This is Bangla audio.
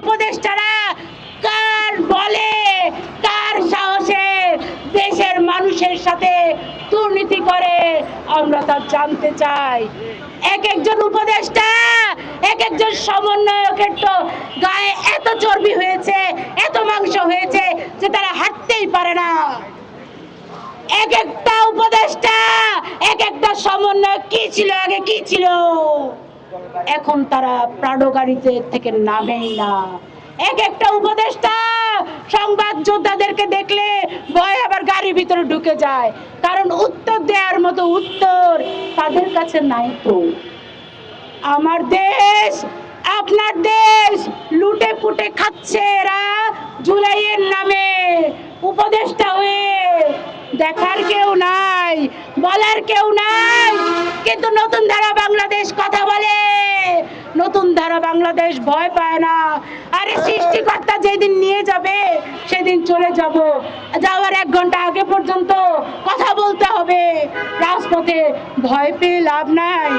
উপদেষ্টারা কার বলে কার সাহসে দেশের মানুষের সাথে দুর্নীতি করে আমরা তা জানতে চাই। এক একজন উপদেষ্টা এক একজন সমন্বয়কের তো গায়ে এত চর্বি হয়েছে, এত মাংস হয়েছে যে তারা হাঁটতেই পারে না। এক একটা উপদেষ্টা এক একটা সমন্বয়ক কি ছিল, আগে কি ছিল, এখন তারা প্রাডো গাড়িতে থেকে নামেই না। এক একটা উপদেষ্টা সংবাদ যোদ্ধাদেরকে দেখলে ভয় আবার গাড়ির ভিতরে ঢুকে যায়, কারণ উত্তর দেওয়ার মতো উত্তর তাদের কাছে নাই। তো আমার দেশ আপনার দেশ লুটে পুটে খাচ্ছে এরা জুলাইয়ের নামে। উপদেষ্টা হয়ে দেখার কেউ নাই, বলার কেউ নাই, কিন্তু নতুন ধারা বাংলাদেশ কথা বলে। নতুন ধারা বাংলাদেশ ভয় পায় না। আরে সৃষ্টিকর্তা যেদিন নিয়ে যাবে সেদিন চলে যাব, যাওয়ার 1 ঘন্টা আগে পর্যন্ত কথা বলতে হবে। রাজপথে ভয় পেয়ে লাভ নাই।